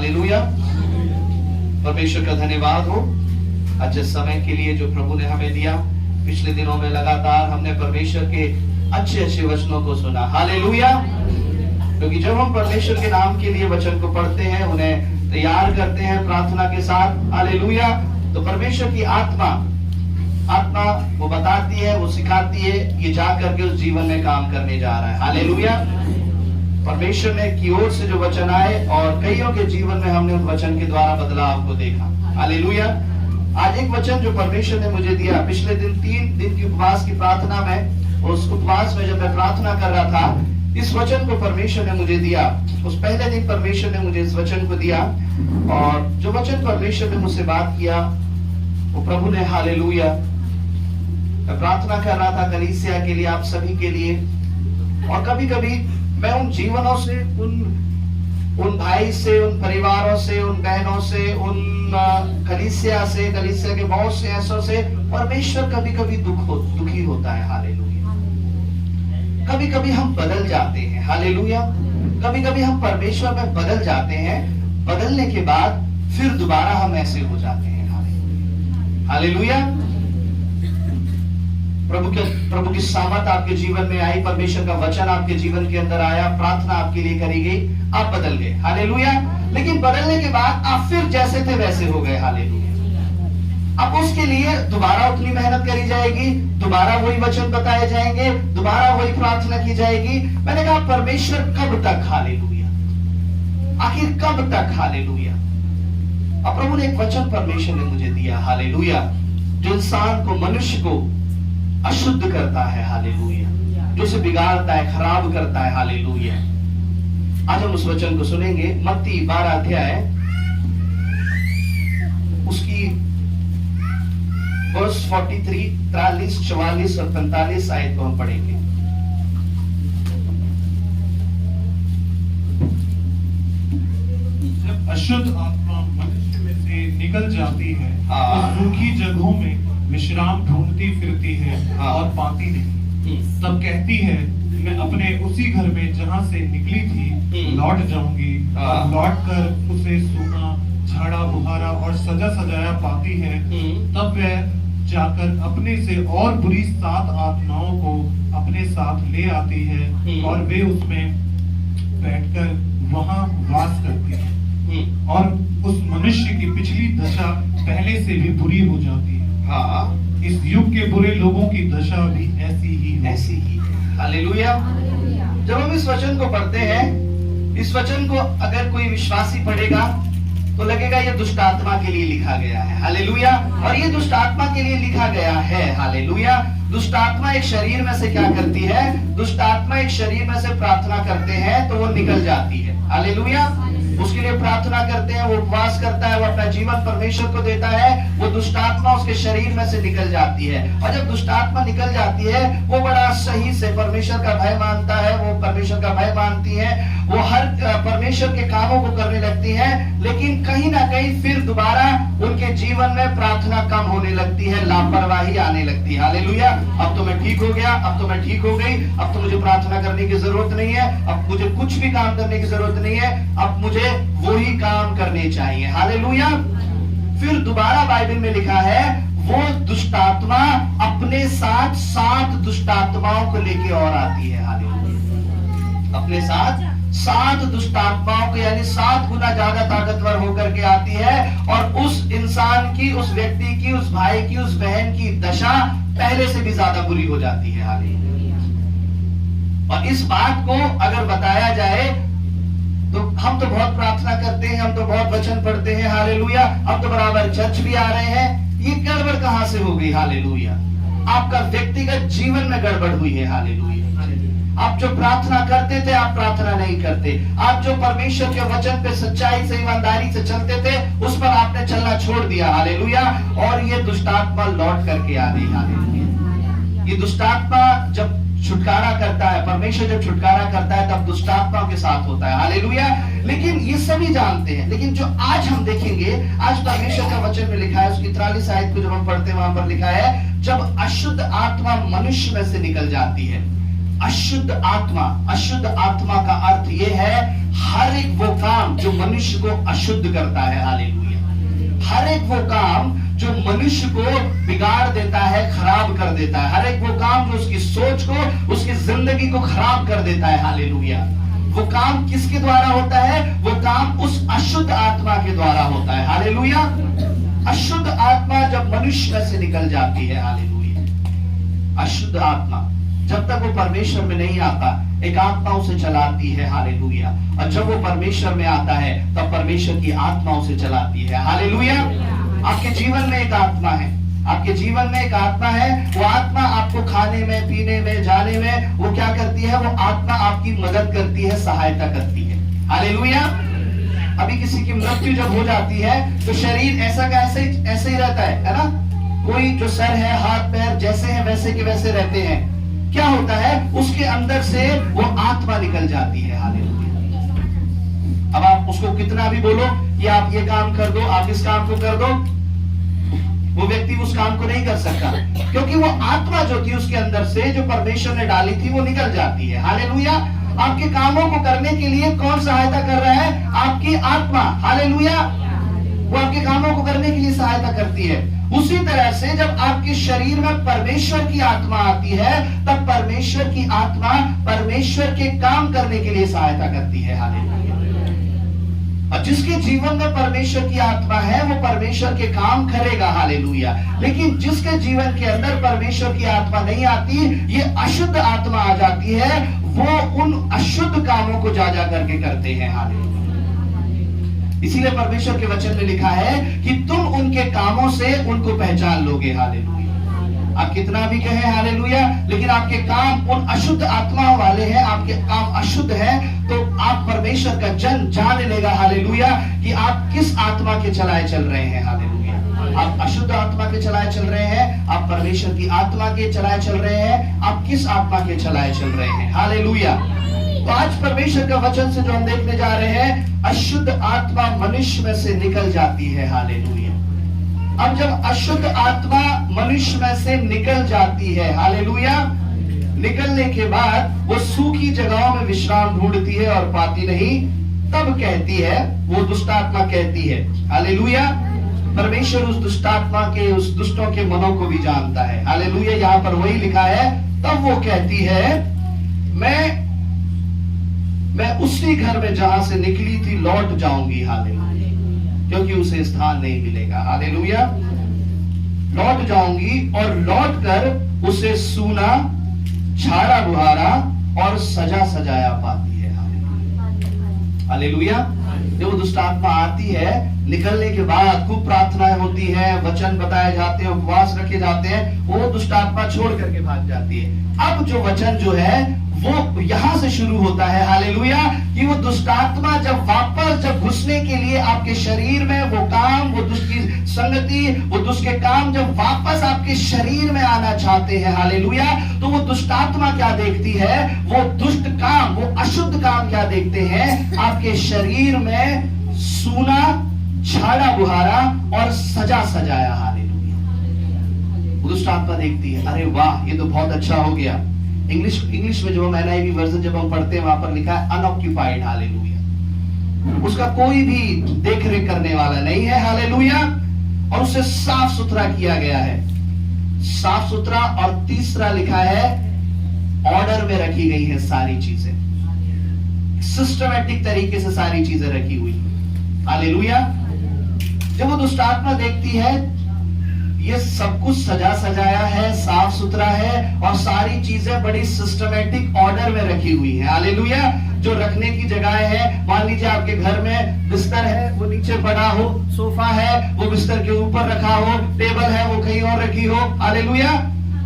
Hallelujah. परमेश्वर का धन्यवाद हो अच्छे समय के लिए जो प्रभु ने हमें दिया। पिछले दिनों में लगातार हमने परमेश्वर के अच्छे अच्छे वचनों को सुना। हालेलुया। क्योंकि जब हम परमेश्वर के नाम के लिए वचन को पढ़ते हैं, उन्हें तैयार करते हैं प्रार्थना के साथ, हालेलुया, तो परमेश्वर की आत्मा वो बताती है, वो सिखाती है, ये जा करके उस जीवन में काम करने जा रहा है। हालेलुया। परमेश्वर ने की ओर से जो वचन आए और कईयों के जीवन में हमने उन वचन के द्वारा बदलाव को देखा। हालेलुया। आज एक वचन जो परमेश्वर ने मुझे दिया, पिछले दिन 3 दिन की उपवास की प्रार्थना में, उस उपवास में जब मैं प्रार्थना कर रहा था, इस वचन को परमेश्वर ने मुझे दिया। उस पहले दिन परमेश्वर ने मुझे इस वचन को दिया और जो वचन परमेश्वर ने मुझसे बात किया वो प्रभु ने, हालेलुया, मैं प्रार्थना कर रहा था कलीसिया के लिए, आप सभी के लिए। और कभी कभी मैं उन जीवनों से, उन भाई से, उन परिवारों से, उन बहनों से, उन कलीसिया से, कलीसिया के बहुत से ऐसों से परमेश्वर कभी कभी दुखी होता है। हालेलुया। कभी कभी हम बदल जाते हैं। हालेलुया। कभी कभी हम परमेश्वर में बदल जाते हैं, बदलने के बाद फिर दोबारा हम ऐसे हो जाते हैं। हालेलुया। प्रभु की सामर्थ आपके जीवन में आई, परमेश्वर का वचन आपके जीवन के अंदर आया, प्रार्थना आपके लिए करी गई, आप बदल गए। हालेलुया। लेकिन बदलने के बाद आप फिर जैसे थे वैसे हो गए। हालेलुया। अब उसके लिए दोबारा उतनी मेहनत करी जाएगी, दोबारा वही वचन बताए जाएंगे, दोबारा वही प्रार्थना की जाएगी। मैंने कहा परमेश्वर कब तक? हालेलुया। आखिर कब तक? हालेलुया। अब प्रभु ने एक वचन परमेश्वर ने मुझे दिया, हालेलुया, जो इंसान को, मनुष्य को अशुद्ध करता है। हालेलुया। जो उसे बिगाड़ता है, खराब करता है। हालेलुया। आज हम उस वचन को सुनेंगे। मत्ती 12 अध्याय, उसकी वर्स 43, 43, 44 और 45 आयत को हम पढ़ेंगे। जब अशुद्ध आत्मा मनुष्य में से निकल जाती है तो सूखी जगहों में विश्राम ढूंढती फिरती है और पाती नहीं। तब कहती है, मैं अपने उसी घर में जहाँ से निकली थी लौट जाऊंगी। और लौट कर उसे सूना, झाड़ा बुहारा और सजा सजाया पाती है। तब वह जाकर अपने से और बुरी 7 आत्माओं को अपने साथ ले आती है और वे उसमें बैठकर वहां वास करती है और उस मनुष्य की पिछली दशा पहले से भी बुरी हो जाती है। हाँ, इस युग के बुरे लोगों की दशा भी ऐसी ही है। हालेलुया। जब हम इस वचन को पढ़ते हैं, इस वचन को अगर कोई विश्वासी पढ़ेगा तो लगेगा ये दुष्ट आत्मा के लिए लिखा गया है। हालेलुया। और ये दुष्ट आत्मा के लिए लिखा गया है। हालेलुया। दुष्ट आत्मा एक शरीर में से क्या करती है? दुष्ट आत्मा एक शरीर में से प्रार्थना करते हैं तो वो निकल जाती है। हालेलुया। उसके लिए प्रार्थना करते हैं, वो उपवास करता है, वो अपना जीवन परमेश्वर को देता है, वो दुष्ट आत्मा उसके शरीर में से निकल जाती है। और जब दुष्ट आत्मा निकल जाती है, वो बड़ा सही से परमेश्वर का भय मानता है, वो परमेश्वर का भय मानती है, वो हर परमेश्वर के कामों को करने लगती है। लेकिन कहीं ना कहीं फिर दोबारा उनके जीवन में प्रार्थना कम होने लगती है, लापरवाही आने लगती है। हालेलुया। अब तो मैं ठीक हो गया, अब तो मैं ठीक हो गई, अब तो मुझे प्रार्थना करने की जरूरत नहीं है, अब मुझे कुछ भी काम करने की जरूरत नहीं है, अब मुझे वही काम करने चाहिए। हालेलुया। फिर दोबारा बाइबल में लिखा है, वो दुष्ट आत्मा अपने साथ 7 दुष्ट आत्माओं को लेके और आती है। हालेलुया। अपने साथ 7 दुष्ट आत्माओं को, यानी 7 गुना ज्यादा ताकतवर होकर के आती है और उस इंसान की, उस व्यक्ति की, उस भाई की, उस बहन की दशा पहले से भी ज्यादा बुरी हो जाती है। हालेलुया। और इस बात को अगर बताया जाए तो हम तो बहुत प्रार्थना करते हैं, हम तो बहुत वचन पढ़ते हैं। हालेलुया। हम तो बराबर चर्च भी आ रहे हैं, ये गड़बड़ कहां से हो गई? हालेलुया। आपका व्यक्तिगत जीवन में गड़बड़ हुई है। हालेलुया। आप जो प्रार्थना करते थे, आप प्रार्थना नहीं करते। आप जो परमेश्वर के वचन पे सच्चाई से, ईमानदारी से चलते थे, उस पर आपने चलना छोड़ दिया। हालेलुया। और ये दुष्टात्मा लौट करके आ गई। हालेलुया। ये दुष्टात्मा जब छुटकारा करता है, परमेश्वर जब छुटकारा करता है, तब दुष्टात्माओं के साथ होता है। हालेलुया। लेकिन ये सभी जानते हैं। लेकिन जो आज हम देखेंगे, आज परमेश्वर का वचन में लिखा है, उसकी 43 आयत को जब हम पढ़ते हैं, वहां पर लिखा है, जब अशुद्ध आत्मा मनुष्य में से निकल जाती है। अशुद्ध आत्मा, अशुद्ध आत्मा का अर्थ यह है हर एक वो काम जो मनुष्य को अशुद्ध करता है। हालेलुया। हर एक वो काम जो मनुष्य को बिगाड़ देता है, खराब कर देता है। हर एक वो काम जो उसकी सोच को, उसकी जिंदगी को खराब कर देता है। हालेलुया। वो काम किसके द्वारा होता है? वो काम उस अशुद्ध आत्मा के द्वारा होता है। हालेलुया। अशुद्ध आत्मा जब मनुष्य में से निकल जाती है, हालेलुया, अशुद्ध आत्मा जब तक वो परमेश्वर में नहीं आता, एक आत्मा उसे चलाती है। हालेलुया। और जब वो परमेश्वर में आता है तब परमेश्वर की आत्मा उसे चलाती है। हालेलुया। आपके जीवन में एक आत्मा है, आपके जीवन में एक आत्मा है। वो आत्मा आपको खाने में, पीने में, जाने में वो क्या करती है? वो आत्मा आपकी मदद करती है, सहायता करती है। हालेलुया। अभी किसी की मृत्यु जब हो जाती है तो शरीर ऐसा का ऐसे ही रहता है ना? कोई जो सर है, हाथ पैर जैसे हैं वैसे के वैसे रहते हैं। क्या होता है? उसके अंदर से वो आत्मा निकल जाती है। हालेलुया। अब आप उसको कितना भी बोलो कि आप ये काम कर दो, आप इस काम को कर दो, वो व्यक्ति उस काम को नहीं कर सकता, क्योंकि वो आत्मा जो थी उसके अंदर से, जो परमेश्वर ने डाली थी, वो निकल जाती है। हालेलुया। आपके कामों को करने के लिए कौन सहायता कर रहा है? आपकी आत्मा। हालेलुया। वो आपके कामों को करने के लिए सहायता करती है। उसी तरह से जब आपके शरीर में परमेश्वर की आत्मा आती है तब परमेश्वर की आत्मा परमेश्वर के काम करने के लिए सहायता करती है। हालेलुया। और जिसके जीवन में परमेश्वर की आत्मा है वो परमेश्वर के काम करेगा। हालेलुया। लेकिन जिसके जीवन के अंदर परमेश्वर की आत्मा नहीं आती, ये अशुद्ध आत्मा आ जाती है, वो उन अशुद्ध कामों को जा करके करते हैं। हालेलुया। इसीलिए परमेश्वर के वचन में लिखा है कि तुम उनके कामों से उनको पहचान लोगे। हालेलुया। आप कितना भी कहें हालेलुया, लेकिन आपके काम उन अशुद्ध आत्माओं वाले हैं, आपके काम अशुद्ध है, तो आप परमेश्वर का जन जान लेगा। हालेलुया। कि आप किस आत्मा के चलाए चल रहे हैं। हालेलुया। आप अशुद्ध आत्मा के चलाए चल रहे हैं, आप परमेश्वर की आत्मा के चलाए चल रहे हैं, आप किस आत्मा के चलाए चल रहे हैं। हालेलुया। तो आज परमेश्वर का वचन से जो हम देखने जा रहे हैं, अशुद्ध आत्मा मनुष्य में से निकल जाती है। हालेलुया। अब जब अशुद्ध आत्मा मनुष्य में से निकल जाती है, हालेलुया, निकलने के बाद वो सूखी जगहों में विश्राम ढूंढती है और पाती नहीं, तब कहती है, वो दुष्ट आत्मा कहती है, हालेलुया, परमेश्वर उस दुष्ट आत्मा के, उस दुष्टों के मनों को भी जानता है। हालेलुया। यहाँ पर वही लिखा है, तब वो कहती है, मैं उसी घर में जहां से निकली थी लौट जाऊंगी। हालेलुया। क्योंकि उसे स्थान नहीं मिलेगा। हालेलुया। लौट जाऊंगी और लौटकर उसे सूना, झाड़ा बुहारा और सजा सजाया पाती है। हालेलुया। जब वो दुष्ट आत्मा आती है, निकलने के बाद खूब प्रार्थनाएं होती है, वचन बताए जाते हैं, उपवास रखे जाते हैं, वो दुष्ट आत्मा छोड़ करके भाग जाती है। अब जो वचन जो है वो यहां से शुरू होता है। हालेलुया। कि वो दुष्ट आत्मा जब वापस घुसने के लिए आपके शरीर में, वो काम, वो दुष्ट की संगति, वो दुष्ट के काम जब वापस आपके शरीर में आना चाहते हैं, हालेलुया, तो वो दुष्ट आत्मा क्या देखती है? वो दुष्ट काम, वो अशुद्ध काम क्या देखते हैं? आपके शरीर में सूना, झाड़ा बुहारा और सजा सजाया। हालेलुया। दुष्ट आत्मा देखती है, अरे वाह, ये तो बहुत अच्छा हो गया। इंग्लिश में जो NIV वर्जन जब हम पढ़ते हैं, वहां पर लिखा है अनऑक्यूपाइड। हालेलुया। उसका कोई भी देख रेख करने वाला नहीं है। हालेलुया। और उसे साफ सुथरा किया गया है, साफ सुथरा। और तीसरा लिखा है, ऑर्डर में रखी गई है सारी चीजें, सिस्टमैटिक तरीके से सारी चीजें रखी हुई। हालेलुया। जब वो दुष्ट आत्मा देखती है ये सब कुछ सजा सजाया है, साफ सुथरा है और सारी चीजें बड़ी सिस्टमैटिक ऑर्डर में रखी हुई है। हालेलुया। जो रखने की जगह है, मान लीजिए आपके घर में बिस्तर है, वो नीचे पड़ा हो, सोफा है वो बिस्तर के ऊपर रखा हो, टेबल है वो कहीं और रखी हो। हालेलुया।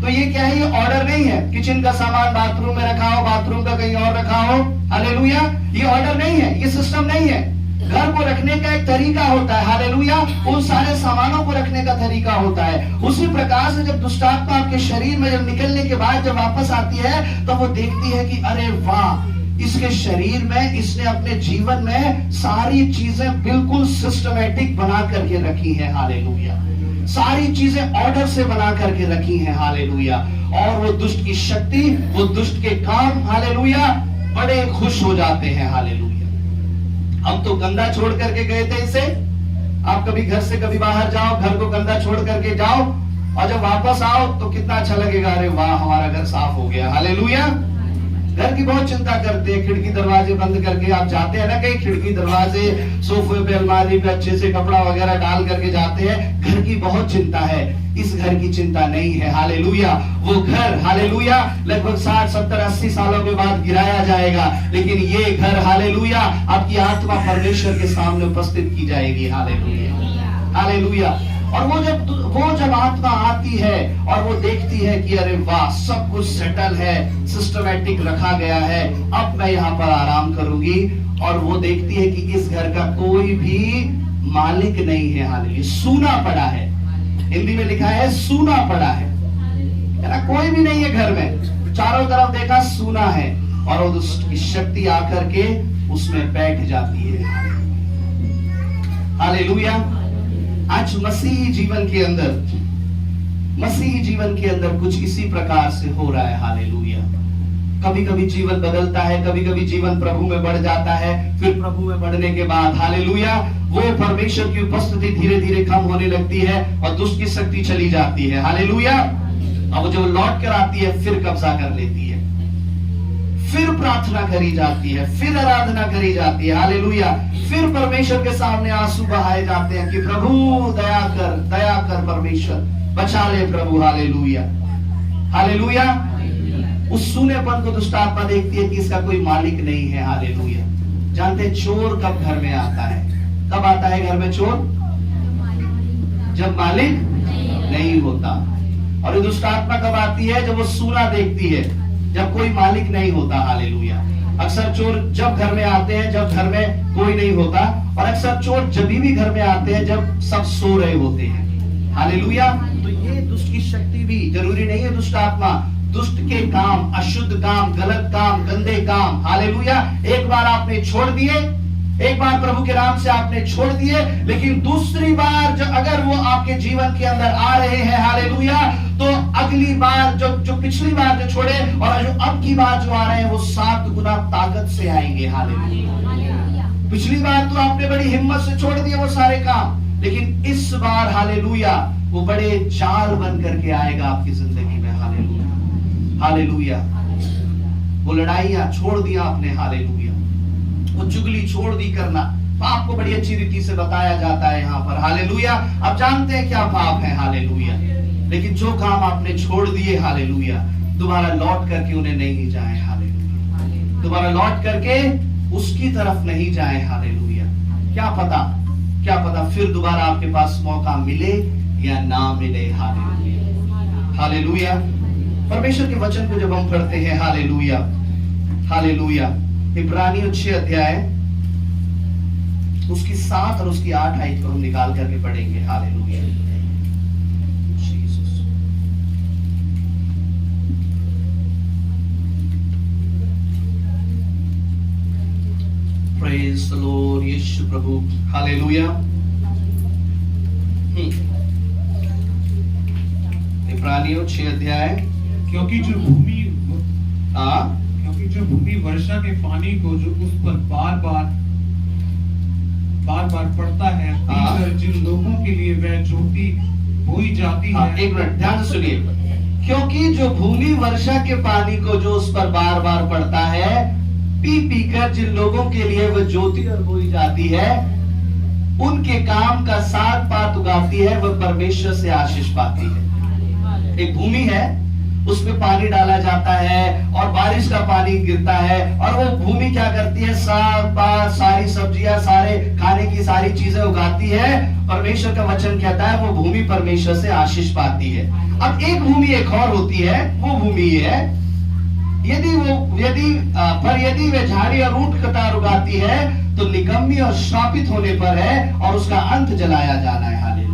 तो ये क्या है? ये ऑर्डर नहीं है। किचन का सामान बाथरूम में रखा हो, बाथरूम का कहीं और रखा हो। हालेलुया। ये ऑर्डर नहीं है, ये सिस्टम नहीं है। घर को रखने का एक तरीका होता है। हालेलुया। उन सारे सामानों को रखने का तरीका होता है। उसी प्रकार से जब दुष्ट आत्मा आपके शरीर में जब निकलने के बाद जब वापस आती है, तो वो देखती है कि अरे वाह, इसके शरीर में, इसने अपने जीवन में सारी चीजें बिल्कुल सिस्टमैटिक बना करके रखी है। हालेलुया। सारी चीजें ऑर्डर से बना करके रखी हैं, हालेलुया। और वो दुष्ट की शक्ति, वो दुष्ट के काम, हालेलुया, बड़े खुश हो जाते हैं, हालेलुया। हम तो गंदा छोड़ करके गए थे इसे। आप कभी घर से कभी बाहर जाओ, घर को गंदा छोड़ करके जाओ, और जब वापस आओ तो कितना अच्छा लगेगा, अरे वाह हमारा घर साफ हो गया, हालेलुया। घर की बहुत चिंता करते हैं, खिड़की दरवाजे बंद करके आप जाते हैं ना कहीं, खिड़की दरवाजे, सोफे पे, अलमारी पे अच्छे से कपड़ा वगैरह डाल करके जाते हैं। घर की बहुत चिंता है, इस घर की चिंता नहीं है, हालेलुया। वो घर, हालेलुया, लगभग 60, 70, 80 सालों के बाद गिराया जाएगा, लेकिन ये घर, हालेलुया, आपकी आत्मा परमेश्वर के सामने उपस्थित की जाएगी, हालेलुया, हालेलुया। और वो जब आत्मा आती है और वो देखती है कि अरे वाह सब कुछ सेटल है, सिस्टमैटिक रखा गया है, अब मैं यहाँ पर आराम करूंगी, और वो देखती है कि इस घर का कोई भी मालिक नहीं है, हालेलुया, सूना पड़ा है। हिंदी में लिखा है सूना पड़ा है ना, कोई भी नहीं है घर में, चारों तरफ देखा सूना है, और वो दुष्ट की शक्ति आकर के उसमें बैठ जाती है, हालेलुया। आज मसीही जीवन के अंदर कुछ इसी प्रकार से हो रहा है, हालेलुया। कभी कभी जीवन बदलता है, कभी कभी जीवन प्रभु में बढ़ जाता है, फिर प्रभु में बढ़ने के बाद, हालेलुया, वो परमेश्वर की उपस्थिति धीरे धीरे कम होने लगती है और दुष्ट की शक्ति चली जाती है, हालेलुया। अब जब लौट कर आती है फिर कब्जा कर लेती है, फिर प्रार्थना करी जाती है, फिर आराधना करी जाती है, हालेलुया। फिर परमेश्वर के सामने आंसू बहाए जाते हैं कि प्रभु दया कर परमेश्वर, बचा ले प्रभु, हालेलुया, हालेलुया। उस सूनेपन को दुष्ट आत्मा देखती है कि इसका कोई मालिक नहीं है, हालेलुया। जानते हैं चोर कब घर में आता है? कब आता है घर में चोर? जब मालिक नहीं होता। और दुष्ट आत्मा कब आती है? जब वो सूना देखती है, जब कोई मालिक नहीं होता, हालेलुया। अक्सर चोर जब घर में आते हैं जब घर में कोई नहीं होता, और अक्सर चोर जब भी घर में आते हैं जब सब सो रहे होते हैं, हालेलुया। तो ये दुष्ट की शक्ति भी, जरूरी नहीं है दुष्ट आत्मा, दुष्ट के काम, अशुद्ध काम, गलत काम, गंदे काम, हालेलुया, एक बार आपने छोड़ दिए, एक बार प्रभु के नाम से आपने छोड़ दिए, लेकिन दूसरी बार जो अगर वो आपके जीवन के अंदर आ रहे हैं, हालेलुया, तो अगली बार जो पिछली बार जो छोड़े और जो अब की बार जो आ रहे हैं वो 7 गुना ताकत से आएंगे, हालेलुया। पिछली बार तो आपने बड़ी हिम्मत से छोड़ दिए वो सारे काम, लेकिन इस बार, हालेलुया, वो बड़े जाल बन करके आएगा आपकी जिंदगी में, हालेलुया, हालेलुया। वो लड़ाइयां छोड़ दिया आपने, हालेलुया, वो चुगली छोड़ दी करना, पाप को बड़ी अच्छी रीति से बताया जाता है यहाँ पर, हालेलुया। आप जानते हैं क्या पाप है, हालेलुया, लेकिन जो काम आपने छोड़ दिए, हालेलुया, दोबारा लौट करके उन्हें नहीं जाए, हालेलुया, दोबारा लौट करके उसकी तरफ नहीं जाए, हालेलुया। क्या पता फिर दोबारा आपके पास मौका मिले या ना मिले, हालेलुया, हालेलुया। परमेश्वर के वचन को जब हम पढ़ते हैं, हालेलुया, हालेलुया, इब्रानियों 6 अध्याय उसकी 7 और उसकी 8 आयत को हम निकाल करके पढ़ेंगे, hallelujah. Praise the lord, Yeshu प्रभु, हालेलुया। इब्रानियों 6 अध्याय, क्योंकि जो भूमि वर्षा के पानी को जो उस पर बार बार पड़ता है, जिन लोगों के लिए वह ज्योति बोई जाती है। एक मिनट ध्यान से सुनिए, क्योंकि जो भूमि वर्षा के पानी को जो उस पर बार बार पड़ता है, पी कर जिन लोगों के लिए वह ज्योति और बोई जाती है, उनके काम का 7 पात उगाती है, वह परमेश्वर से आशीष पाती है। एक भूमि है, उसमें पानी डाला जाता है और बारिश का पानी गिरता है, और वो भूमि क्या करती है? सारी सब्जियां, सारे खाने की सारी चीजें उगाती है। परमेश्वर का वचन कहता है वो भूमि परमेश्वर से आशीष पाती है। अब एक भूमि एक और होती है, वो भूमि ये है, यदि वे झाड़ी और ऊंट कटार उगाती है तो निकम्मी और श्रापित होने पर है, और उसका अंत जलाया जाना है, हालेलुया।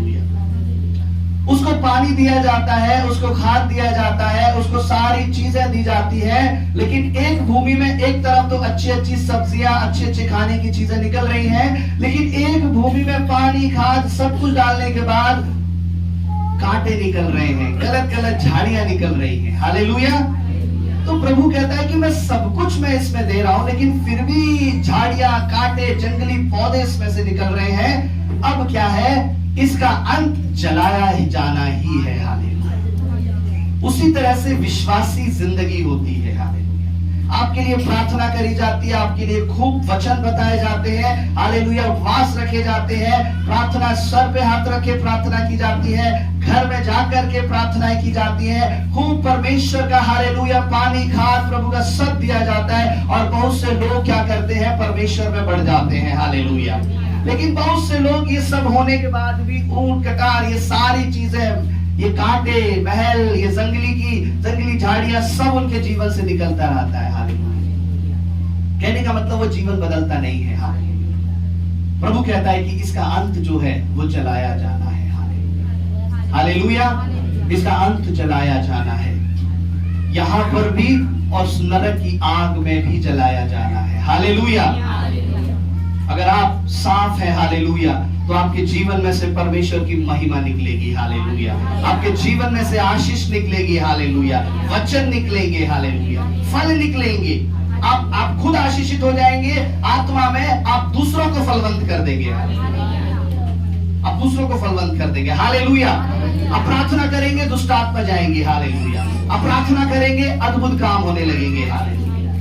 उसको पानी दिया जाता है, उसको खाद दिया जाता है, उसको सारी चीजें दी जाती है, लेकिन एक भूमि में एक तरफ तो अच्छी सब्जियां, अच्छे खाने की चीजें निकल रही हैं, लेकिन एक भूमि में पानी, खाद सब कुछ डालने के बाद कांटे निकल रहे हैं, गलत गलत झाड़ियां निकल रही हैं। हालेलुया। तो प्रभु कहता है कि मैं सब कुछ मैं इसमें दे रहा हूं, लेकिन फिर भी झाड़ियां, कांटे, जंगली पौधे इसमें से निकल रहे हैं। अब क्या है, इसका अंत जलाया ही जाना ही है। हालेलुया। उसी तरह से विश्वासी जिंदगी होती है। हालेलुया। आपके लिए प्रार्थना करी जाती है, आपके लिए खूब वचन बताए जाते हैं। हालेलुया। उपवास रखे जाते हैं, प्रार्थना, सर पे हाथ रखे प्रार्थना की जाती है, घर में जाकर के प्रार्थनाएं की जाती है, खूब परमेश्वर का हालेलुया पानी, खाद, प्रभु का सब दिया जाता है। और बहुत से लोग क्या करते हैं, परमेश्वर में बढ़ जाते हैं। हालेलुया। लेकिन बहुत से लोग ये सब होने के बाद भी ऊंट, ककार, ये सारी चीजें, ये कांटे, महल, ये जंगली झाड़ियां सब उनके जीवन से निकलता रहता है। हालेलुया। कहने का मतलब वो जीवन बदलता नहीं है। हालेलुया। प्रभु कहता है कि इसका अंत जो है वो जलाया जाना है। हालेलुया। हालेलुया। इसका अंत जलाया जाना है, यहां पर भी और नरक की आग में भी जलाया जाना है। हालेलुया। अगर आप साफ है, हालेलुया, तो आपके जीवन में से परमेश्वर की महिमा निकलेगी। हालेलुया। आपके जीवन में से आशीष निकलेगी। हालेलुया। वचन निकलेंगे। हालेलुया। फल निकलेंगे। आप खुद आशीषित हो जाएंगे आत्मा में, आप दूसरों को फलवंत कर देंगे। आप दूसरों को फलवंत कर देंगे। हालेलुया। आप प्रार्थना करेंगे, दुष्ट आत्मा जाएंगे। हालेलुया। आप प्रार्थना करेंगे, अद्भुत काम होने लगेंगे। हालेलुया।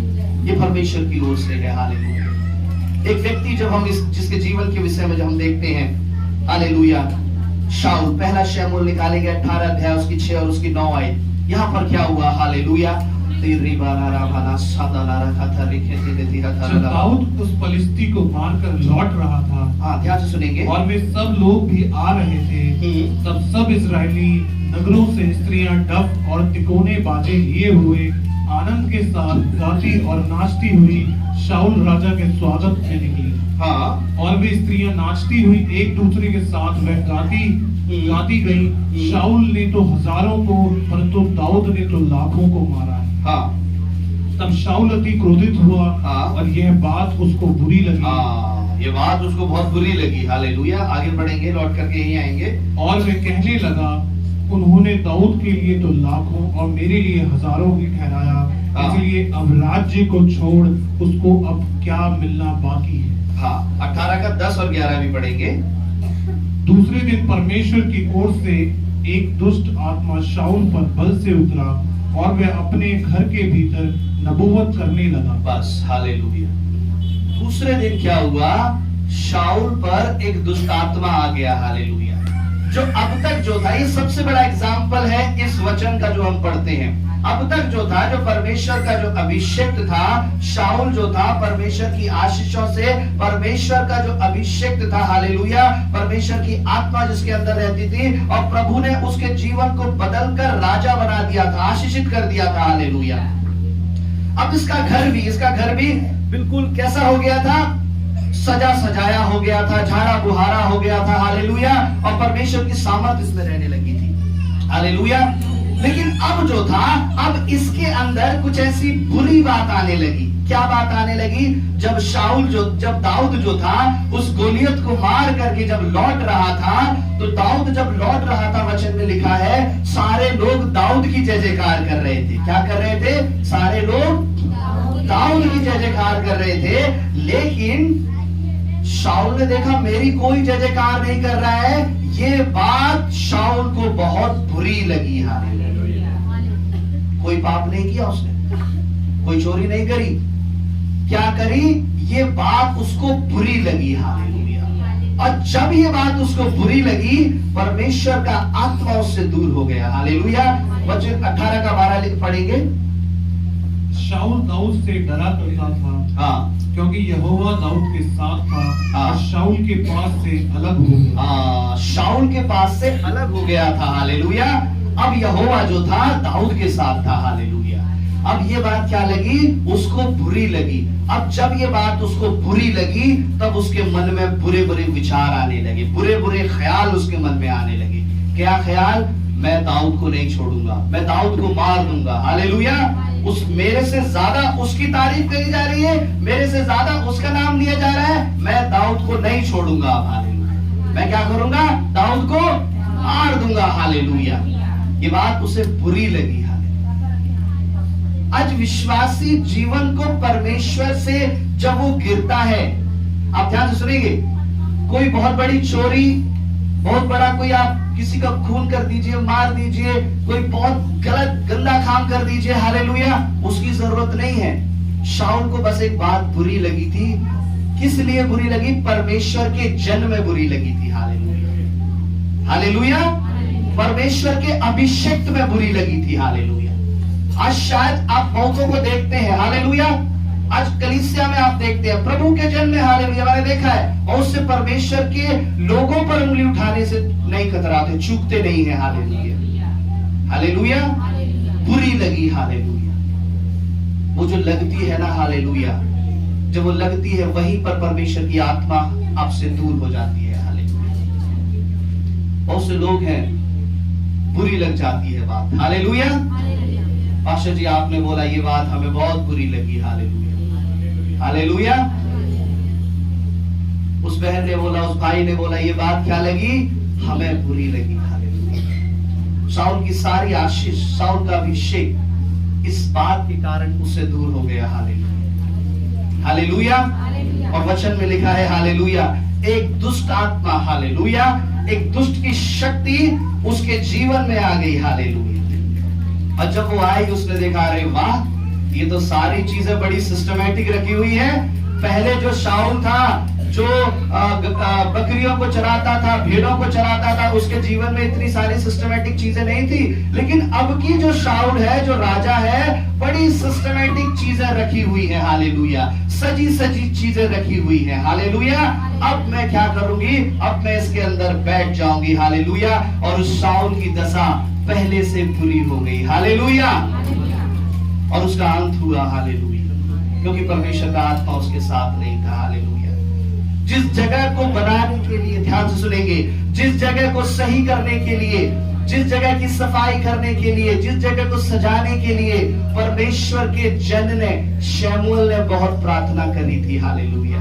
ये परमेश्वर की ओर से है। हालेलुया। एक व्यक्ति जब हम जिसके जीवन के विषय में जब हम देखते हैं, हालेलुया, शाऊल, पहला शमूएल निकालेंगे 18 अध्याय उसकी 6 और उसकी 9 आयत। यहाँ पर क्या हुआ, हालेलुया, जब दाऊद उस फलिस्ती को मारकर लौट रहा था, हाँ ध्यान से सुनेंगे, और वे सब लोग भी आ रहे थे, तब सब इजरायली नगरों से स्त्रियां डफ और तिकोने बाजे लिए हुए आनंद के साथ गाती और नाचती हुई शाऊल राजा के स्वागत में निकली। हाँ। और वे स्त्रियां नाचती हुई एक दूसरे के साथ वह गाती गई, शाऊल ने तो हजारों को परंतु दाऊद ने तो लाखों को मारा है। हाँ। तब शाऊल अति क्रोधित हुआ। हाँ। और यह बात उसको बुरी लगी। हाँ, ये बात उसको बहुत बुरी लगी। हालेलुया। आगे बढ़ेंगे, लौट करके यहीं आएंगे। और वे कहने लगा, उन्होंने दाऊद के लिए तो लाखों और मेरे लिए हजारों ही ठहराया, इसलिए अब राज्य को छोड़ उसको अब क्या मिलना बाकी है। हाँ, 18 का 10 और 11 भी पढ़ेंगे। दूसरे दिन परमेश्वर की ओर से एक दुष्ट आत्मा शाऊल पर बल से उतरा और वह अपने घर के भीतर नबूवत करने लगा। बस, हालेलुया। दूसरे दिन क्या हुआ, शाऊल पर एक दुष्ट आत्मा आ गया। हालेलुया। जो अब तक जो था, ये सबसे बड़ा एग्जाम्पल है इस वचन का जो हम पढ़ते हैं। अब तक जो था, जो परमेश्वर का जो अभिषेक्त था, शाऊल जो था, परमेश्वर की आशीषों से, परमेश्वर का जो अभिषेक्त था, हालेलुया, परमेश्वर की आत्मा जिसके अंदर रहती थी, और प्रभु ने उसके जीवन को बदलकर राजा बना दिया था, आशीषित कर दिया था। हालेलुया। अब इसका घर भी बिल्कुल कैसा हो गया था, सजा सजाया हो गया था, झाड़ा बुहारा हो गया था। हालेलुया। और परमेश्वर की सामर्थ इसमें रहने लगी थी। हालेलुया। लेकिन अब जो था, अब इसके अंदर कुछ ऐसी बुरी बात आने लगी। क्या बात आने लगी, जब दाऊद जो था उस गोलियत को मार करके जब लौट रहा था, तो दाऊद जब लौट रहा था, वचन में लिखा है, सारे लोग दाऊद की जय जयकार कर रहे थे। क्या कर रहे थे, सारे लोग दाऊद की जय जयकार कर रहे थे। लेकिन शाऊल ने देखा मेरी कोई जय जयकार नहीं कर रहा है। ये बात शाऊल को बहुत बुरी लगी। हालेलुया। कोई पाप नहीं किया उसने, कोई चोरी नहीं करी, क्या करी, ये बात उसको बुरी लगी। हालेलुया। और जब ये बात उसको बुरी लगी, परमेश्वर का आत्मा उससे दूर हो गया। हालेलुया। वचन 18 का 12 लिख पढ़ेंगे। शाऊल दाऊद से डरा करता था, हाँ, क्योंकि यहोवा दाऊद के साथ था। हाँ। और शाऊल के पास से अलग हो गया। हाँ, शाऊल के पास से अलग हो गया था। हालेलुया। अब यहोवा जो था दाऊद के साथ था। हालेलुया। अब ये बात क्या लगी, उसको बुरी लगी। अब जब ये बात उसको बुरी लगी, तब उसके मन में बुरे बुरे विचार आने लगे, बुरे बुरे ख्याल उसके मन में आने लगे। क्या ख्याल, मैं दाऊद को नहीं छोड़ूंगा, मैं दाऊद को मार दूंगा। हालेलुया। उस मेरे से ज्यादा उसकी तारीफ करी जा रही है, मेरे से ज्यादा उसका नाम लिया जा रहा है, मैं दाऊद को नहीं छोड़ूंगा। हालेलुया। मैं क्या करूंगा, दाऊद को मार दूंगा। हालेलुया। ये बात उसे बुरी लगी। हालेलुया। आज विश्वासी जीवन को परमेश्वर से जब वो गिरता है, आप ध्यान से सुनेंगे, कोई बहुत बड़ी चोरी, बहुत बड़ा कोई आप किसी का खून कर दीजिए, मार दीजिए, कोई बहुत गलत गंदा काम कर दीजिए, हालेलुया, उसकी जरूरत नहीं है। शाऊल को बस एक बात बुरी लगी थी। किस लिए बुरी लगी? परमेश्वर के जन में बुरी लगी थी। Hallelujah, hallelujah. परमेश्वर के अभिषेक में बुरी लगी थी। हालेलुया। आज शायद आप बहुतों को देखते हैं, हालेलुया, आज कलीसिया में आप देखते हैं, प्रभु के जन में, हालेलुया, मैंने देखा है, और उससे परमेश्वर के लोगों पर उंगली उठाने से नहीं कतराते, चूकते नहीं है। Hallelujah, hallelujah. बुरी लगी। हालेलुया। वो जो लगती है ना, हालेलुया, जब वो लगती है वहीं पर परमेश्वर की आत्मा आपसे दूर हो जाती है। हालेलुया। बहुत से लोग हैं, बुरी लग जाती है बात। हालेलुया। पास्टर जी आपने बोला ये बात हमें बहुत बुरी लगी। Hallelujah, hallelujah. उस बहन ने बोला, उस भाई ने बोला ये बात क्या लगी? हमें बुरी लगी। हालेलुया। शाऊल की सारी आशीष, शाऊल का अभिषेक इस बात के कारण उससे दूर हो गया। Hallelujah, hallelujah. और वचन में लिखा है, हालेलुया, एक दुष्ट आत्मा, हालेलुया, एक दुष्ट की शक्ति उसके जीवन में आ गई। हालेलुया। और जब वो आई, उसने देखा, अरे वाह, ये तो सारी चीजें बड़ी सिस्टमैटिक रखी हुई है। पहले जो शाऊल था, जो बकरियों को चराता था, भेड़ों को चराता था, उसके जीवन में इतनी सारी सिस्टमैटिक चीजें नहीं थी। लेकिन अब की जो शाऊल है, जो राजा है, बड़ी सिस्टमैटिक चीजें रखी हुई है। हालेलुया। सजी सजी चीजें रखी हुई है। हालेलुया। अब मैं क्या करूंगी? अब मैं इसके अंदर बैठ जाऊंगी। हालेलुया। और उस शाऊल की दशा पहले से बुरी हो गई। हालेलुया। और उसका अंत हुआ। हालेलुया। क्योंकि परमेश्वर का आत्मा उसके साथ नहीं था। हालेलुया। जिस जगह को बनाने के लिए, ध्यान से सुनेंगे, जिस जगह को सही करने के लिए, जिस जगह की सफाई करने के लिए, जिस जगह को सजाने के लिए परमेश्वर के जन ने, शमूएल ने बहुत प्रार्थना करी थी। हालेलुया।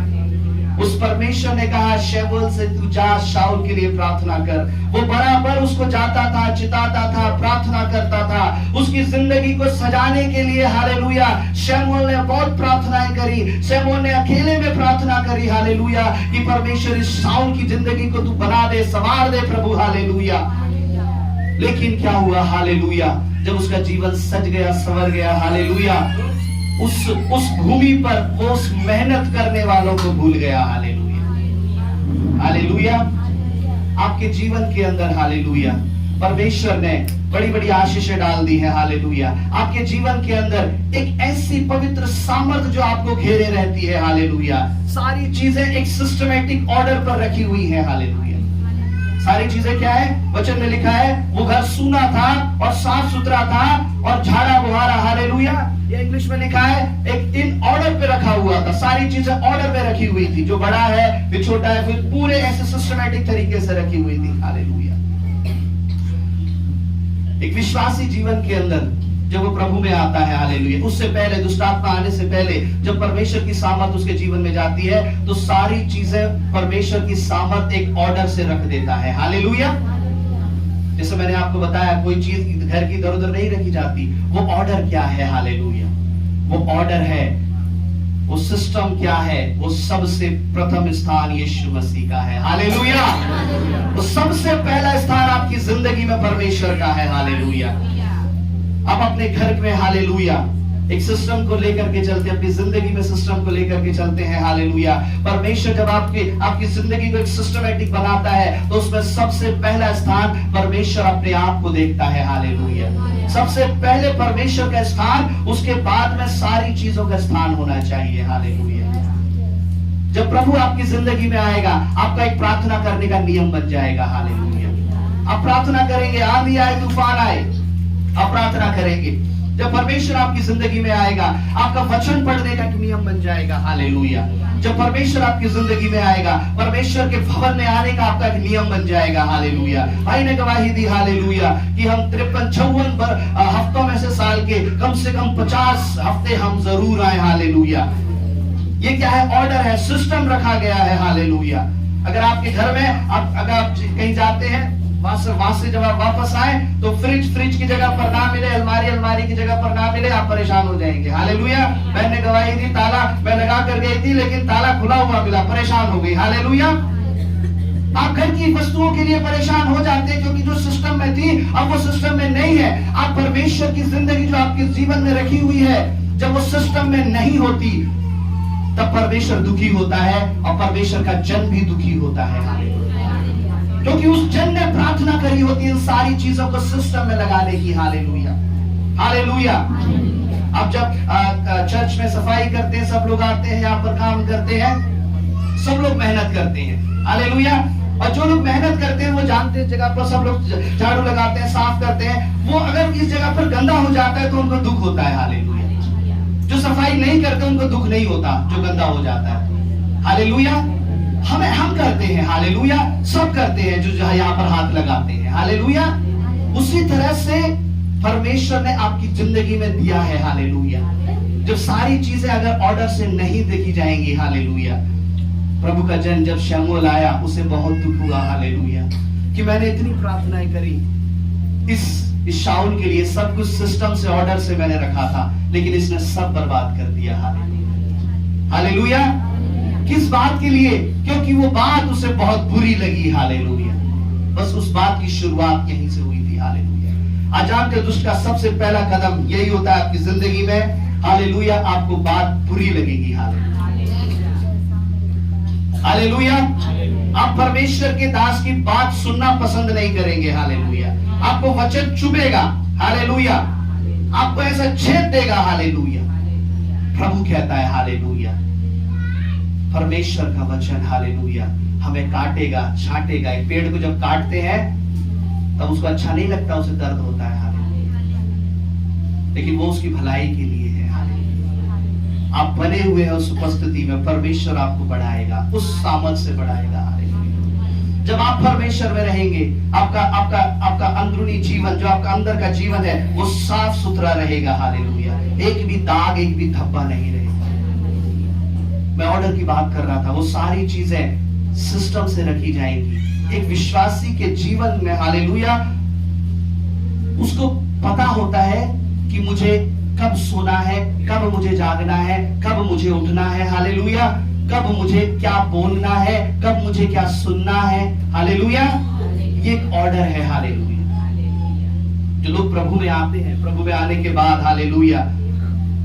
उस परमेश्वर ने कहा, शमूएल से तू जा, शाऊल के लिए प्रार्थना कर। वो बराबर उसको जाता था, चिताता था, प्रार्थना करता था उसकी जिंदगी को सजाने के लिए। हालेलुया। शमूएल ने बहुत प्रार्थनाएं करी। शमूएल ने अकेले में प्रार्थना करी। हालेलुया। कि परमेश्वर इस शाऊल की जिंदगी को तू बना दे, संवार दे प्रभु। हालेलुया। लेकिन क्या हुआ? हालेलुया। जब उसका जीवन सज गया, संवर गया, हालेलुया, उस भूमि पर वो उस मेहनत करने वालों को भूल गया। Hallelujah, hallelujah. आपके जीवन के अंदर, हालेलुया, परमेश्वर ने बड़ी बड़ी आशीषें डाल दी है। हालेलुया। आपके जीवन के अंदर एक ऐसी पवित्र सामर्थ जो आपको घेरे रहती है। हालेलुया। सारी चीजें एक सिस्टमैटिक ऑर्डर पर रखी हुई है। हालेलुया। सारी चीजें क्या है? वचन में लिखा है, वो घर सूना था और साफ सुथरा था और झाड़ा बुहारा। हालेलुया। ये इंग्लिश में लिखा है, एक इन ऑर्डर पे रखा हुआ था। सारी चीजें ऑर्डर पे रखी हुई थी। जो बड़ा है, फिर छोटा है, फिर पूरे ऐसे सिस्टमैटिक तरीके से रखी हुई थी। हालेलुया। एक विश्वासी जीवन के अंदर जब वो प्रभु में आता है, हालेलुया, उससे पहले, दुष्ट आत्मा आने से पहले, जब परमेश्वर की सामर्थ उसके जीवन में जाती है, तो सारी चीजें परमेश्वर की सामर्थ एक ऑर्डर से रख देता है। हालेलुया। जैसे मैंने आपको बताया, कोई चीज घर की इधर उधर नहीं रखी जाती। वो ऑर्डर क्या है? हालेलुया। वो ऑर्डर है, वो सिस्टम क्या है? वो सबसे प्रथम स्थान यीशु मसीह का है। हालेलुया। वो सबसे पहला स्थान आपकी जिंदगी में परमेश्वर का है। हालेलुया। आप अपने घर में, हालेलुया, एक सिस्टम को लेकर के चलते, अपनी जिंदगी में सिस्टम को लेकर के चलते हैं। हालेलुया। परमेश्वर जब आपकी जिंदगी को एक सिस्टमैटिक बनाता है, तो उसमें सबसे पहला स्थान परमेश्वर अपने आप को देखता है। हालेलुया। सबसे पहले परमेश्वर का स्थान, उसके बाद में सारी चीजों का स्थान होना चाहिए। हालेलुया। जब प्रभु आपकी जिंदगी में आएगा, आपका एक प्रार्थना करने का नियम बन जाएगा। हालेलुया। आप प्रार्थना करेंगे, आंधी आए, तूफान आए, आप प्रार्थना करेंगे। जब परमेश्वर आपकी जिंदगी में आएगा, आपका वचन पढ़ने का नियम बन जाएगा। हालेलुया। जब परमेश्वर आपकी जिंदगी में आएगा, परमेश्वर के भवन में आने का आपका एक नियम बन जाएगा। हालेलुया। भाई ने गवाही दी, हालेलुया, कि हम 53-54 हफ्तों में से साल के कम से कम 50 हफ्ते हम जरूर आए। हालेलुया। ये क्या है? ऑर्डर है, सिस्टम रखा गया है। हालेलुया। अगर आपके घर में अगर आप कहीं जाते हैं, वहां से जब आप वापस आए तो फ्रिज की जगह पर ना मिले, अलमारी की जगह पर ना मिले, आप परेशान हो जाएंगे। हालेलुया। मैंने गवाही दी, ताला मैं लगा कर गई थी लेकिन ताला खुला हुआ मिला, परेशान हो गई। हालेलुया। आप घर की वस्तुओं के लिए परेशान हो जाते हैं क्योंकि जो सिस्टम में थी अब वो सिस्टम में नहीं है। आप परमेश्वर की जिंदगी जो आपके जीवन में रखी हुई है, जब वो सिस्टम में नहीं होती तब परमेश्वर दुखी होता है और परमेश्वर का जन भी दुखी होता है। क्योंकि उस जन ने प्रार्थना करी होती है इन सारी चीजों को सिस्टम में लगाने की। Hallelujah, hallelujah. अब जब चर्च में सफाई करते हैं, सब लोग आते हैं, यहाँ पर काम करते हैं, सब लोग मेहनत करते हैं। हालेलुया। और जो लोग मेहनत करते हैं वो जानते हैं जगह पर सब लोग झाड़ू लगाते हैं, साफ करते हैं। वो अगर इस जगह पर गंदा हो जाता है तो उनको दुख होता है। हालेलुया। जो सफाई नहीं करते उनको दुख नहीं होता जो गंदा हो जाता है। हालेलुया। हम करते हैं। हालेलुया। सब करते हैं जो यहाँ पर हाथ लगाते हैं। हालेलुया। उसी तरह से परमेश्वर ने आपकी जिंदगी में दिया है। हालेलुया। जब सारी चीजें अगर ऑर्डर से नहीं देखी जाएंगी, हालेलुया, प्रभु का जन जब शमूएल आया उसे बहुत दुख हुआ। हालेलुया। कि मैंने इतनी प्रार्थनाएं करी इस शाऊल के लिए, सब कुछ सिस्टम से ऑर्डर से मैंने रखा था, लेकिन इसने सब बर्बाद कर दिया। हालेलुया। हालेलुया। किस बात के लिए? क्योंकि वो बात उसे बहुत बुरी लगी। हालेलुया। बस उस बात की शुरुआत यहीं से हुई थी। हालेलुया। आज आपके दुष्ट का सबसे पहला कदम यही होता है आपकी जिंदगी में। हालेलुया। आपको बात बुरी लगेगी। हालेलुया। हालेलुया। आप परमेश्वर के दास की बात सुनना पसंद नहीं करेंगे। हालेलुया। आपको वचन चुभेगा। हालेलुया। आपको ऐसा छेद देगा। हालेलुया। प्रभु कहता है हालेलुया, परमेश्वर का वचन हालेलुया हमें काटेगा, छाटेगा। एक पेड़ को जब काटते हैं तब उसको अच्छा नहीं लगता, उसे दर्द होता है। हालेलुया। लेकिन वो उसकी भलाई के लिए है। हालेलुया। आप बने हुए हैं उस उपस्थिति में, परमेश्वर आपको बढ़ाएगा, उस सामर्थ से बढ़ाएगा। हालेलुया। जब आप परमेश्वर में रहेंगे, आपका अंदरूनी जीवन, जो आपका अंदर का जीवन है, वो साफ सुथरा रहेगा। हालेलुया। एक भी दाग, एक भी धब्बा नहीं रहेगा। मैं ऑर्डर की बात कर रहा था, वो सारी चीजें सिस्टम से रखी जाएंगी। एक विश्वासी के जीवन में, हालेलुया, उसको पता होता है कि मुझे कब सोना है, कब मुझे जागना है, कब मुझे उठना है। हालेलुया। कब मुझे क्या बोलना है, कब मुझे क्या सुनना है। हालेलुया। ये एक ऑर्डर है। हालेलुया। जो लोग प्रभु में आते हैं, प्रभु में आने के बाद, हालेलुया,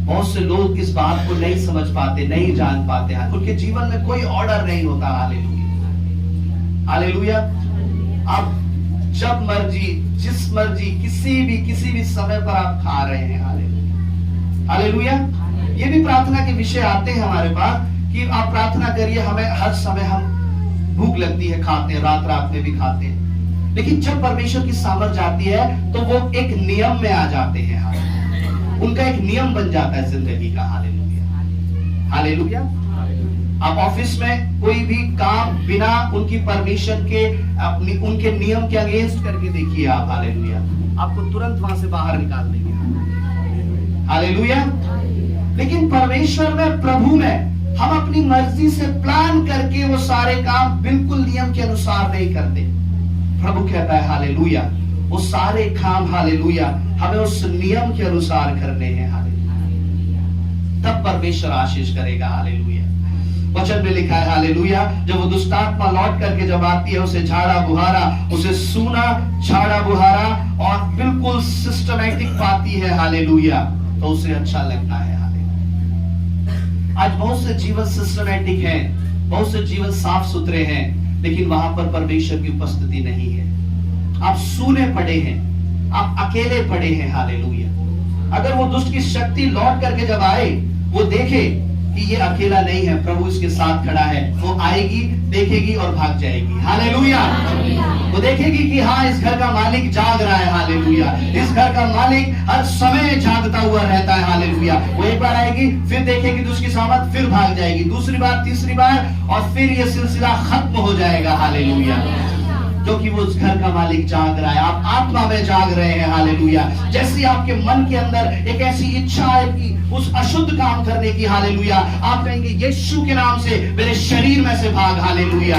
बहुत से लोग इस बात को नहीं समझ पाते, नहीं जान पाते हैं। उनके जीवन में कोई ऑर्डर नहीं होता। हालेलुया। हालेलुया। आप जब मर्जी, जिस मर्जी, किसी भी समय पर आप खा रहे हैं। हालेलुया। हालेलुया। ये भी प्रार्थना के विषय आते हैं हमारे पास कि आप प्रार्थना करिए, हमें हर समय हम भूख लगती है, खाते हैं, रात में भी खाते हैं। लेकिन जब परमेश्वर की सामर्थ आती है तो वो एक नियम में आ जाते हैं। उनका एक नियम बन जाता है जिंदगी का। हालेलुया। हालेलुया। आप ऑफिस में कोई भी काम बिना उनकी परमिशन के, उनके नियम के अगेंस्ट करके देखिए आप। हालेलुया। आपको तुरंत वहां से बाहर निकाल देंगे। हालेलुया। लेकिन परमेश्वर में, प्रभु में हम अपनी मर्जी से प्लान करके वो सारे काम बिल्कुल नियम के अनुसार नहीं करते। प्रभु कहता है हालेलुया, वो सारे काम, हालेलुया, हमें उस नियम के अनुसार करने हैं। हालेलुया। तब परमेश्वर आशीष करेगा। हालेलुया। वचन में लिखा है, हालेलुया, जब वो दुष्टात्मा लौट करके जब आती है, उसे झाड़ा बुहारा, उसे सूना झाड़ा बुहारा और बिल्कुल सिस्टमैटिक पाती है। हालेलुया। तो उसे अच्छा लगता है। आज बहुत से जीवन सिस्टमैटिक हैं, बहुत से जीवन साफ सुथरे हैं, लेकिन वहां पर परमेश्वर की उपस्थिति नहीं है। आप सूने पड़े हैं, आप अकेले पड़े हैं। हालेलुया। अगर वो दुष्ट की शक्ति लौट करके जब आए, वो देखे कि ये अकेला नहीं है, प्रभु इसके साथ खड़ा है, वो आएगी, देखेगी और भाग जाएगी। हालेलुया। वो देखेगी कि हाँ, इस घर का मालिक जाग रहा है। हालेलुया। इस घर का मालिक हर समय जागता हुआ रहता है। हालेलुया। वो एक बार आएगी, फिर देखेगी दुष्ट की सामर्थ, फिर भाग जाएगी, दूसरी बार, तीसरी बार, और फिर ये सिलसिला खत्म हो जाएगा। हालेलुया। क्योंकि वो उस घर का मालिक जाग रहा है, आप आत्मा में जाग रहे हैं। हालेलुया। जैसे आपके मन के अंदर एक ऐसी इच्छा है कि उस अशुद्ध काम करने की। हालेलुया। आप कहेंगे यीशु के नाम से मेरे शरीर में से भाग। हालेलुया।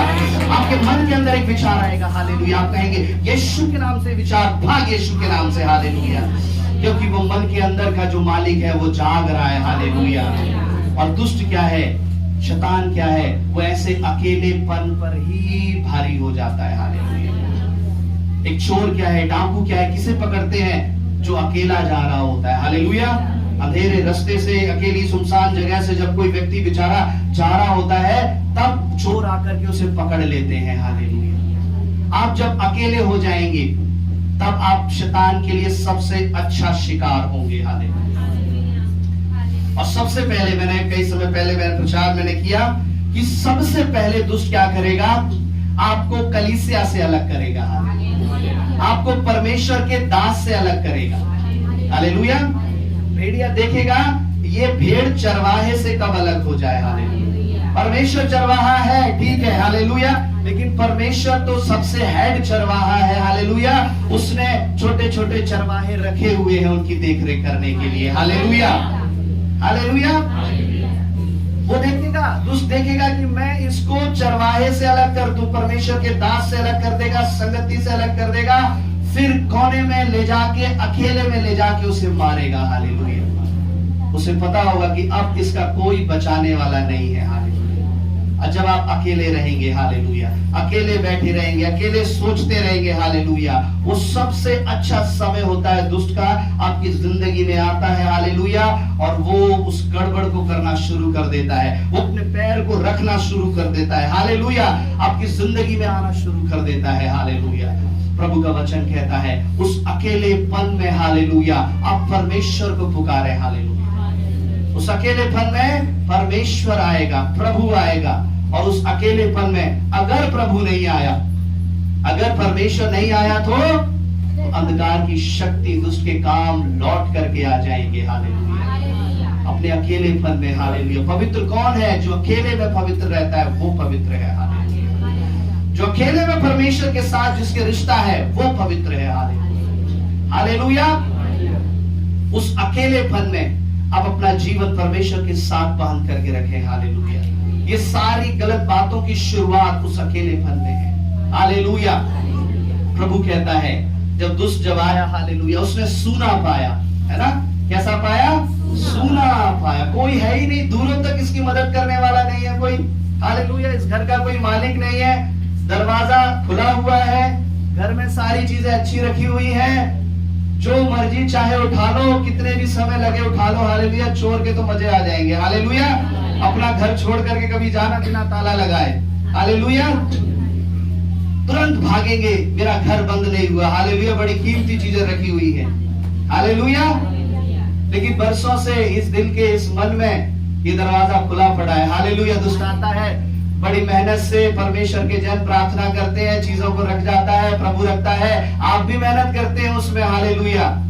आपके मन के अंदर एक विचार आएगा। हालेलुया। आप कहेंगे यीशु के नाम से विचार भाग, यीशु के नाम से। हालेलुया। क्योंकि वो मन के अंदर का जो मालिक है वो जाग रहा है। हालेलुया। और दुष्ट क्या है, शैतान क्या है, वो ऐसे अकेलेपन पर ही भारी हो जाता है। हालेलुया। एक चोर क्या है, डाकू क्या है, किसे पकड़ते हैं? जो अकेला जा रहा होता है। हालेलुया। अंधेरे रास्ते से, अकेली सुनसान जगह से जब कोई व्यक्ति बेचारा जा रहा होता है, तब चोर आकर के उसे पकड़ लेते हैं। हालेलुया। आप जब अकेले हो जाएंगे तब आप शैतान के लिए सबसे अच्छा शिकार होंगे। हालेलुया। और सबसे पहले मैंने कई समय पहले प्रचार किया कि सबसे पहले दुष्ट क्या करेगा? आपको कलीसिया से अलग करेगा। आपको परमेश्वर के दास से अलग करेगा। हालेलुया। भेड़िया देखेगा ये भेड़ चरवाहे से कब अलग हो जाए। हालेलुया। परमेश्वर चरवाहा है, ठीक है। हालेलुया। लेकिन परमेश्वर तो सबसे हेड चरवाहा है। हालेलुया। उसने छोटे छोटे चरवाहे रखे हुए हैं उनकी देखरेख करने के लिए। हालेलुया। हालेलुया। वो देखेगा, दुष्ट देखेगा कि मैं इसको चरवाहे से अलग कर दूं, परमेश्वर के दास से अलग कर देगा, संगति से अलग कर देगा, फिर कोने में ले जाके, अकेले में ले जाके उसे मारेगा। हालेलुया। उसे पता होगा कि अब इसका कोई बचाने वाला नहीं है। हालेलुया। और जब आप अकेले रहेंगे, हालेलुया, अकेले बैठे रहेंगे, अकेले सोचते रहेंगे, हालेलुया, वो सबसे अच्छा समय होता है दुष्ट का, आपकी जिंदगी में आता है। हालेलुया। और वो उस गड़बड़ को करना शुरू कर देता है, वो अपने पैर को रखना शुरू कर देता है। हालेलुया। आपकी जिंदगी में आना शुरू कर देता है। हालेलुया। प्रभु का वचन कहता है उस अकेलेपन में, हालेलुया, आप परमेश्वर को पुकारे। हालेलुया। उस अकेलेपन में परमेश्वर आएगा, प्रभु आएगा। और उस अकेलेपन में अगर प्रभु नहीं आया, अगर परमेश्वर नहीं आया तो अंधकार की शक्ति, दुष्ट के काम लौट करके आ जाएंगे। हालेलुया। अपने अकेलेपन में। हालेलुया। पवित्र कौन है? जो अकेले में पवित्र रहता है वो पवित्र है। हालेलुया। जो अकेले में परमेश्वर के साथ जिसके रिश्ता है वो पवित्र है। हालेलुया। हालेलुया। उस अकेलेपन में आप अपना जीवन परमेश्वर के साथ बांध करके रखें। हालेलुया। ये सारी गलत बातों की शुरुआत उस अकेलेपन में है। हालेलुया। प्रभु कहता है जब दुष्ट जब आया, हालेलुया, उसने सूना पाया, है ना? कैसा पाया? सूना पाया। कोई है ही नहीं, दूरों तक इसकी मदद करने वाला नहीं है कोई। हालेलुया। इस घर का कोई मालिक नहीं है, दरवाजा खुला हुआ है, घर में सारी चीजें अच्छी रखी हुई है, जो मर्जी चाहे उठा लो, कितने भी समय लगे उठा लो। हालेलुया। चोर के तो मजे आ जाएंगे। हालेलुया। अपना घर छोड़ करके कभी जाना बिना ताला लगाए। हालेलुया। तुरंत भागेंगे, मेरा घर बंद नहीं हुआ। हालेलुया। बड़ी कीमती चीजें रखी हुई है। हालेलुया। लेकिन बरसों से इस दिल के, इस मन में ये दरवाजा खुला पड़ा है। हालेलुया। दुष्ट आता है, बड़ी मेहनत से परमेश्वर के जन प्रार्थना करते हैं, चीजों को रख जाता है, प्रभु रखता है, आप भी मेहनत करते हैं उसमें। हालेलुया।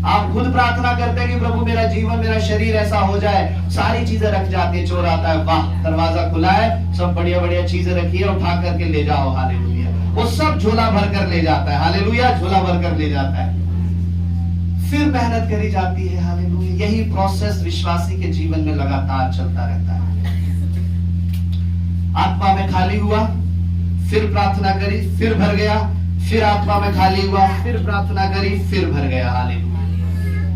आप खुद प्रार्थना करते हैं कि प्रभु मेरा जीवन, मेरा शरीर ऐसा हो जाए, सारी चीजें रख जाती है। चोर आता है, वाह, दरवाजा खुला है, सब बढ़िया बढ़िया चीजें रखी है, उठा करके ले जाओ। हालेलुया। वो सब झोला भर कर ले जाता है। हालेलुया। झोला भर कर ले जाता है, फिर मेहनत करी जाती है। हालेलुया। यही प्रोसेस विश्वासी के जीवन में लगातार चलता रहता है। आत्मा में खाली हुआ, फिर प्रार्थना करी, फिर भर गया, फिर आत्मा में खाली हुआ, फिर प्रार्थना करी, फिर भर गया। हालेलुया।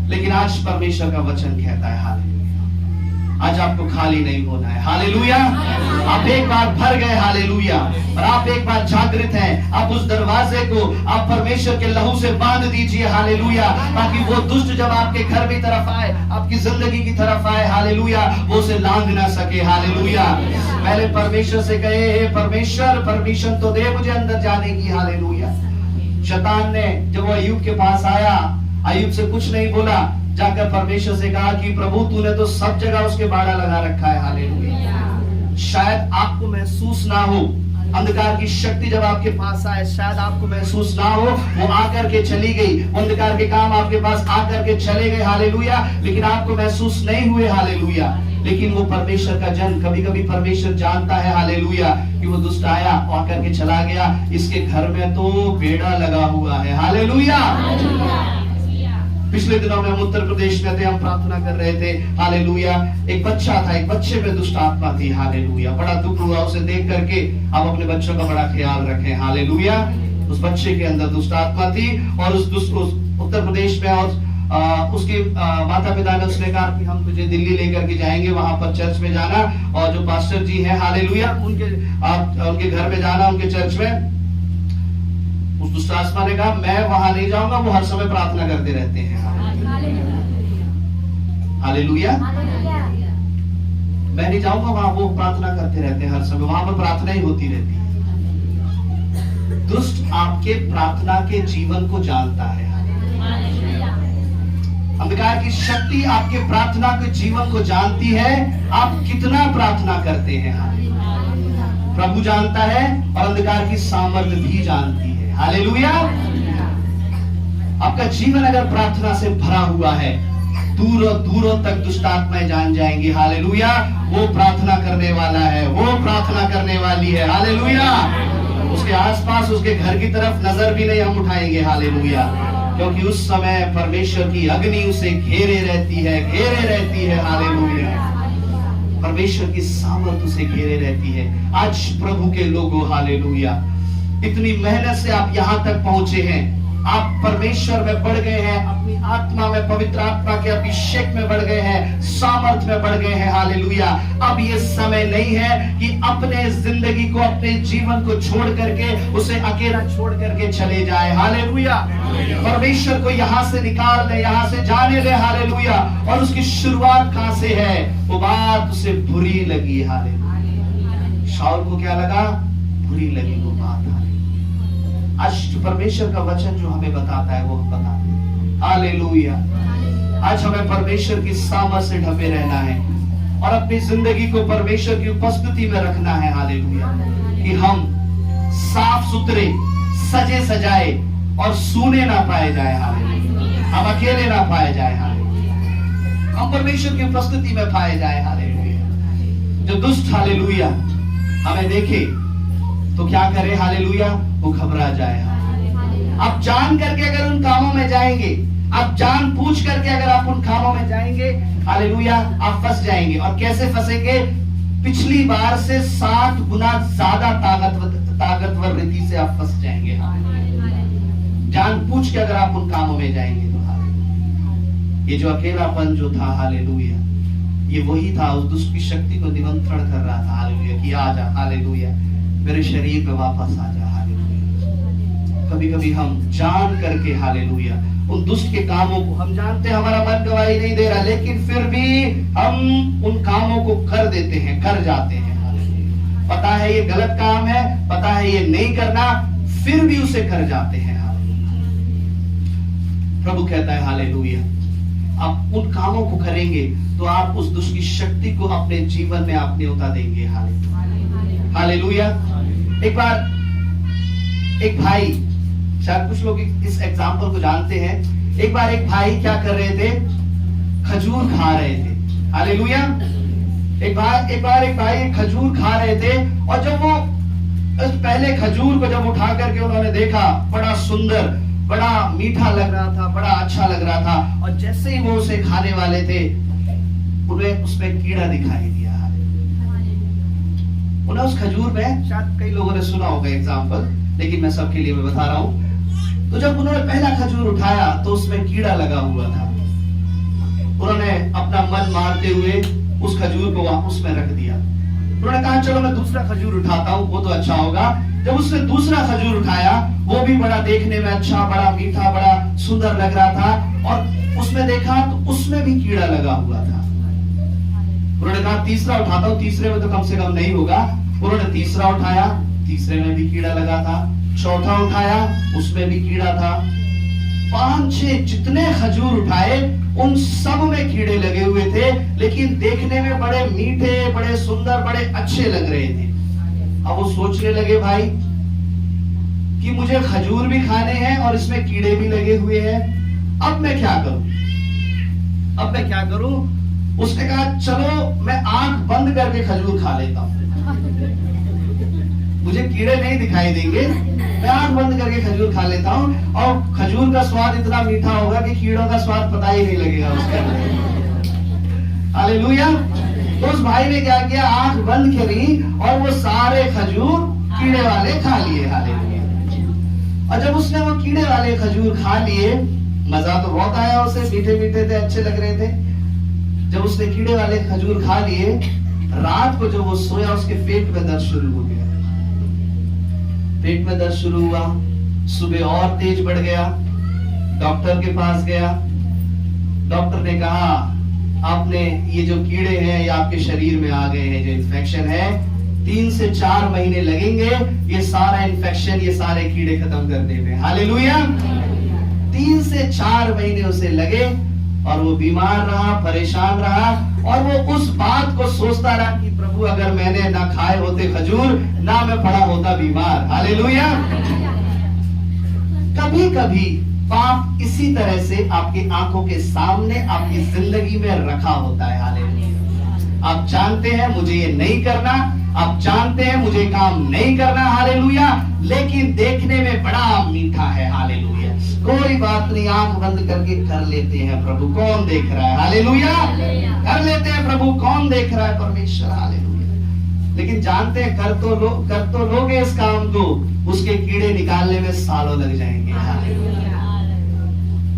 लेकिन आज परमेश्वर का वचन कहता है, हालेलुया, आज आपको खाली नहीं होना है। हालेलुया। आप एक बार भर गए। हालेलुया। और आप एक बार जागृत हैं, आप उस दरवाजे को आप परमेश्वर के लहू से बांध दीजिए। हालेलुया। ताकि वो दुष्ट जब आपके घर की तरफ आए, आपकी जिंदगी की तरफ आए, हालेलुया, वो उसे लांघ ना सके। हालेलुया। पहले परमेश्वर से कहे, हे परमेश्वर, परमिशन तो दे मुझे अंदर जाने की। हालेलुया। शैतान ने जब वो अय्यूब के पास आया, अय्यूब से कुछ नहीं बोला, जाकर परमेश्वर से कहा कि प्रभु तूने तो सब जगह उसके बाड़ा लगा रखा है। हालेलुया। शायद आपको महसूस ना हो, अंधकार की शक्ति जब आपके पास आए, शायद आपको महसूस ना हो, वो आकर के चली गई, अंधकार के काम आपके पास आकर के चले गए। हालेलुया। लेकिन आपको महसूस नहीं हुए। हालेलुया। लेकिन वो परमेश्वर का जन, कभी कभी परमेश्वर जानता है, हालेलुया, कि वो दुष्ट आया, आकर के चला गया, इसके घर में तो बेड़ा लगा हुआ है। हालेलुया। पिछले दिनों में हम उत्तर प्रदेश में थे, हम प्रार्थना कर रहे थे, हालेलुया। एक बच्चा था, एक बच्चे में दुष्ट आत्मा थी, हालेलुया। बड़ा दुख हुआ उसे देख करके। आप अपने बच्चों का बड़ा ख्याल रखें, हालेलुया। उस बच्चे के अंदर दुष्ट आत्मा थी और उस उत्तर प्रदेश में और उसके माता पिता ने उसने कहा कि हम तुझे दिल्ली लेकर के जाएंगे, वहां पर चर्च में जाना और जो पास्टर जी हैं, हालेलुया, उनके घर में जाना, उनके चर्च में। उस दुष्ट आत्मा ने कहा मैं वहां नहीं जाऊंगा, वो हर समय प्रार्थना करते रहते हैं, हालेलुया। मैं नहीं जाऊंगा वहां, वो प्रार्थना करते रहते हैं हर समय, वहां पर प्रार्थना ही होती रहती है। दुष्ट आपके प्रार्थना के जीवन को जानता है। अंधकार की शक्ति आपके प्रार्थना के जीवन को जानती है, आप कितना प्रार्थना करते हैं, प्रभु जानता है और अंधकार की सामर्थ्य भी जानती है, हालेलुया। आपका जीवन अगर प्रार्थना से भरा हुआ है, दूरों दूरों तक दुष्ट आत्माएं जान जाएंगी, हालेलुया। वो प्रार्थना करने वाला है, वो प्रार्थना करने वाली है, हालेलुया। उसके आसपास, उसके घर की तरफ नजर भी नहीं हम उठाएंगे, हालेलुया, क्योंकि उस समय परमेश्वर की अग्नि उसे घेरे रहती है, हालेलुया। परमेश्वर की सामर्थ उसे घेरे रहती है। आज प्रभु के लोगों, हालेलुया, इतनी मेहनत से आप यहां तक पहुंचे हैं, आप परमेश्वर में बढ़ गए हैं, अपनी आत्मा में, पवित्र आत्मा के अभिषेक में बढ़ गए हैं, सामर्थ में बढ़ गए हैं, हालेलुया। अब ये समय नहीं है कि अपने जिंदगी को, अपने जीवन को छोड़ करके, उसे अकेला छोड़ करके चले जाए, हालेलुया। परमेश्वर को यहां से निकाल दे, यहां से जाने दे, हालेलुया। और उसकी शुरुआत कहां से है? वो बात उसे बुरी लगी, हालेलुया। शाऊल को क्या लगा? बुरी लगी वो बात। आज परमेश्वर का वचन जो हमें बताता है वो हम बताते हैं, हालेलुया। आज हमें परमेश्वर की सामर्थ से ढपे रहना है और अपनी जिंदगी को परमेश्वर की उपस्थिति में रखना है, हालेलुया, कि हम साफ सुथरे, सजे सजाए और सूने ना पाए जाए, हालेलुया। हम अकेले ना पाए जाए, हालेलुया। हम परमेश्वर की उपस्थिति में पाए जाए, हालेलुया। जो दुष्ट, हालेलुया, हमें देखे तो क्या करे, हालेलुया, वो घबरा जाए। आप जान करके अगर उन कामों में जाएंगे, आप जान पूछ करके अगर आप उन कामों में जाएंगे, हालेलुया, आप फंस जाएंगे। और कैसे फंसेंगे? पिछली बार से 7 गुना ज्यादा ताकतवर रीति से आप फंस जाएंगे, जान पूछ के अगर आप उन कामों में जाएंगे तो, हालेलुया। ये जो अकेलापन जो था, हालेलुया, ये वही था, उस दुष्ट की शक्ति को निमंत्रण कर रहा था, हालेलुया, कि आ जा, हालेलुया, मेरे शरीर में वापस आ जा, हालेलुया। कभी कभी हम जान करके, हालेलुया, उन दुष्ट के कामों को, हम जानते हैं हमारा मन गवाही नहीं दे रहा, लेकिन फिर भी हम उन कामों को कर देते हैं, कर जाते हैं, हालेलुया। पता है ये गलत काम है, पता है ये नहीं करना, फिर भी उसे कर जाते हैं, हालेलुया। प्रभु कहता है, हालेलुया, आप उन कामों को करेंगे तो आप उस दुष्ट की शक्ति को अपने जीवन में आप न्योता देंगे, हालेलुया, हालेलुया। एक बार एक भाई, शायद कुछ लोग इस एग्जाम्पल को जानते हैं, एक बार एक भाई क्या कर रहे थे? खजूर खा रहे थे, हालेलुया। एक बार एक भाई खजूर खा रहे थे और जब वो पहले खजूर को जब उठा करके उन्होंने देखा, बड़ा सुंदर, बड़ा मीठा लग रहा था, बड़ा अच्छा लग रहा था, और जैसे ही वो उसे खाने वाले थे, उन्हें उसमें कीड़ा दिखाई दिया। उन्हें उस खजूर में, शायद कई लोगों ने सुना होगा एग्जाम्पल, लेकिन मैं सबके लिए मैं बता रहा हूं। तो जब उन्होंने पहला खजूर उठाया तो उसमें कीड़ा लगा हुआ था। उन्होंने अपना मन मारते हुए उस खजूर को उसमें रख दिया। उन्होंने कहा चलो मैं दूसरा खजूर उठाता हूँ, वो तो अच्छा होगा। जब उसने दूसरा खजूर उठाया, वो भी बड़ा देखने में अच्छा, बड़ा मीठा, बड़ा सुंदर लग रहा था, और उसमें देखा तो उसमें भी कीड़ा लगा हुआ था। उन्होंने कहा तीसरा उठाता हूँ, तीसरे में तो कम से कम नहीं होगा। उन्होंने तीसरा उठाया, तीसरे में भी कीड़ा लगा था। चौथा उठाया, उसमें भी कीड़ा था। 5-6 जितने खजूर उठाए उन सब में कीड़े लगे हुए थे, लेकिन देखने में बड़े मीठे, बड़े सुंदर, बड़े अच्छे लग रहे थे। अब वो सोचने लगे भाई कि मुझे खजूर भी खाने हैं और इसमें कीड़े भी लगे हुए हैं, अब मैं क्या करूं? उसने कहा चलो मैं आंख बंद करके खजूर खा लेता हूं, मुझे कीड़े नहीं दिखाई देंगे, मैं आंख बंद करके खजूर खा लेता हूँ और खजूर का स्वाद इतना मीठा होगा कि कीड़ों का स्वाद पता ही नहीं लगेगा उसके अंदर। हालेलुया। तो उस भाई ने क्या किया, आंख बंद करी और वो सारे खजूर कीड़े वाले खा लिए। हालेलुया। और जब उसने वो कीड़े वाले खजूर खा लिए, मजा तो बहुत आया उसे, मीठे मीठे थे, अच्छे लग रहे थे। जब उसने कीड़े वाले खजूर खा लिए, रात को जब वो सोया उसके पेट में दर्द शुरू हो गया। पेट में दर्द शुरू हुआ, सुबह और तेज बढ़ गया। डॉक्टर के पास गया। डॉक्टर ने कहा आपने ये जो कीड़े हैं ये आपके शरीर में आ गए हैं, जो इन्फेक्शन है 3 से 4 महीने लगेंगे ये सारा इन्फेक्शन, ये सारे कीड़े खत्म करने में। हालेलुया। 3 से 4 महीने उसे लगे और वो बीमार रहा, परेशान रहा और वो उस बात को सोचता रहा कि प्रभु अगर मैंने ना खाए होते खजूर, ना मैं पड़ा होता बीमार। हालेलुया। कभी कभी पाप इसी तरह से आपकी आंखों के सामने आपकी जिंदगी में रखा होता है। हालेलुया। आप जानते हैं मुझे ये नहीं करना, आप जानते हैं मुझे काम नहीं करना। हालेलुया। लेकिन देखने में बड़ा मीठा है। हालेलुया। कोई बात नहीं, आंख बंद करके कर लेते हैं, प्रभु कौन देख रहा है। हालेलुया। कर लेते हैं, प्रभु कौन देख रहा है, परमेश्वर। हालेलुया। लेकिन जानते हैं कर तो लोगे इस काम को, उसके कीड़े निकालने में सालों लग जाएंगे। हालेलुया।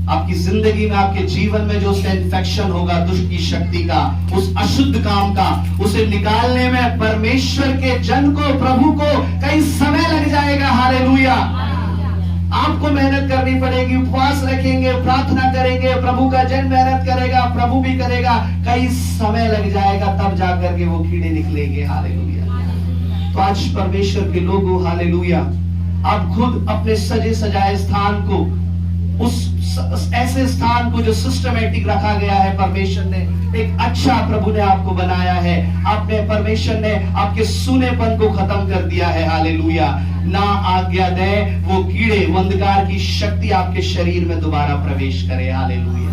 आपकी जिंदगी में, आपके जीवन में जो उसका इन्फेक्शन होगा, दुष्ट की शक्ति का, उस अशुद्ध काम का, उसे निकालने में परमेश्वर के जन को, प्रभु को कई समय लग जाएगा। हालेलुया। आपको मेहनत करनी पड़ेगी, उपवास रखेंगे, प्रार्थना करेंगे, प्रभु का जन मेहनत करेगा, प्रभु भी करेगा, कई समय लग जाएगा, तब जाकर के वो कीड़े निकलेंगे। हालेलुया। तो आज परमेश्वर के लोगों, हालेलुया, आप खुद अपने सजे सजाए स्थान को, उस ऐसे स्थान को जो सिस्टमेटिक रखा गया है, परमेश्वर ने एक अच्छा, प्रभु ने आपको बनाया है। आपने, परमेश्वर ने आपके सूनेपन को खत्म कर दिया है। हालेलुया। ना आज्ञा दे वो कीड़े, वो अंधकार की शक्ति आपके शरीर में दोबारा प्रवेश करे। हालेलुया।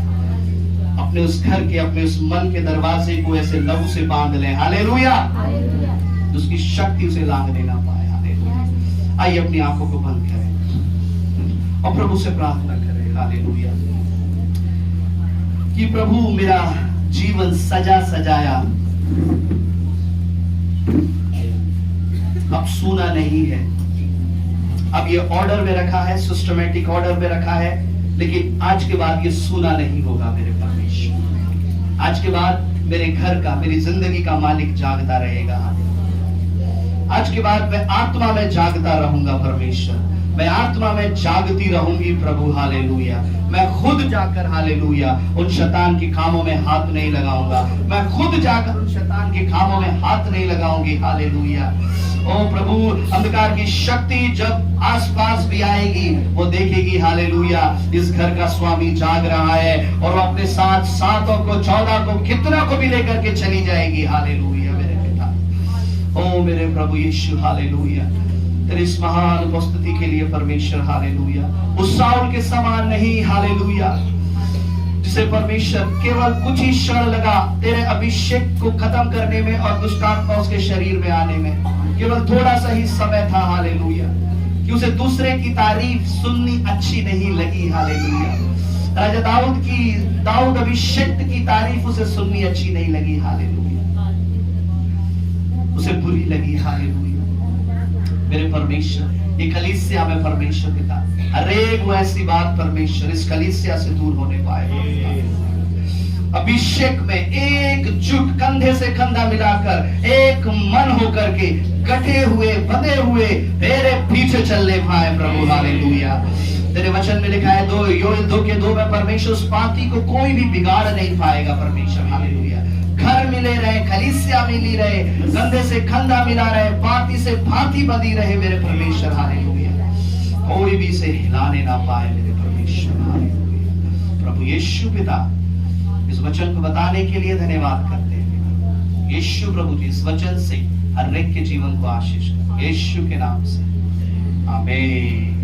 अपने उस घर के, अपने उस मन के दरवाजे को ऐसे लहू से बांध ले। हालेलुया। उसकी शक्ति उसे लांघने ना पाए। हालेलुया। आइए अपनी आंखों को बंद करें और प्रभु से प्रार्थना करें। हालेलुया। कि प्रभु मेरा जीवन सजा सजाया अब सूना नहीं है। अब ये ऑर्डर में रखा है, सिस्टमेटिक ऑर्डर में रखा है, लेकिन आज के बाद ये सूना नहीं होगा मेरे परमेश्वर। आज के बाद मेरे घर का, मेरी जिंदगी का मालिक जागता रहेगा। आज के बाद मैं आत्मा में जागता रहूंगा परमेश्वर, मैं आत्मा में जागती रहूंगी प्रभु। हालेलुया। मैं खुद जाकर, हालेलुया, उन शैतान के कामों में हाथ नहीं लगाऊंगा। मैं खुद जाकर उन शैतान के कामों में हाथ नहीं लगाऊंगी। हालेलुया। ओ प्रभु, अंधकार की शक्ति जब आसपास भी आएगी, वो देखेगी, हालेलुया, इस घर का स्वामी जाग रहा है, और वो अपने साथ 7 को, 14 को, कितना को भी लेकर के चली जाएगी। हालेलुया मेरे पिता। ओ मेरे प्रभु यीशु, हालेलुया, तेरी इस महान उपस्थिति के लिए परमेश्वर। हालेलुया। उस साउल के समान नहीं, हालेलुया, जिसे परमेश्वर केवल कुछ ही क्षण लगा तेरे अभिषेक को खत्म करने में और दुष्टात्मा उसके शरीर में आने में, केवल थोड़ा सा ही समय था। हालेलुया। कि उसे दूसरे की तारीफ सुननी अच्छी नहीं लगी। हालेलुया। राजा दाऊद अभिषेक की तारीफ उसे सुननी अच्छी नहीं लगी। हालेलुया। उसे बुरी लगी। हालेलुया। मेरे परमेश्वर, ये कलीसिया में परमेश्वर पिता, हर एक वो ऐसी बात परमेश्वर इस कलीसिया से दूर होने पाए। अभिषेक में एकजुट, कंधे से कंधा मिलाकर, एक मन होकर के, कटे हुए, बंधे हुए तेरे पीछे चलने पाए प्रभु। हालेलुया। तेरे वचन में लिखा है, 2 योएल 2:2 में परमेश्वर उस पार्टी को कोई भी बिगाड़ नहीं पाएगा परमेश्वर। हालेलुया। घर मिले रहे, कलीसिया मिली रहे, कंधे से कंधा मिला रहे, पाती से पाती बंधी रहे मेरे परमेश्वर। हालेलुया। कोई भी इसे हिलाने ना पाए मेरे परमेश्वर। हालेलुया। प्रभु यीशु पिता, इस वचन को बताने के लिए धन्यवाद करते हैं। यीशु प्रभु जी, इस वचन से हर एक के जीवन को आशीष कर, यीशु के नाम से, आमीन।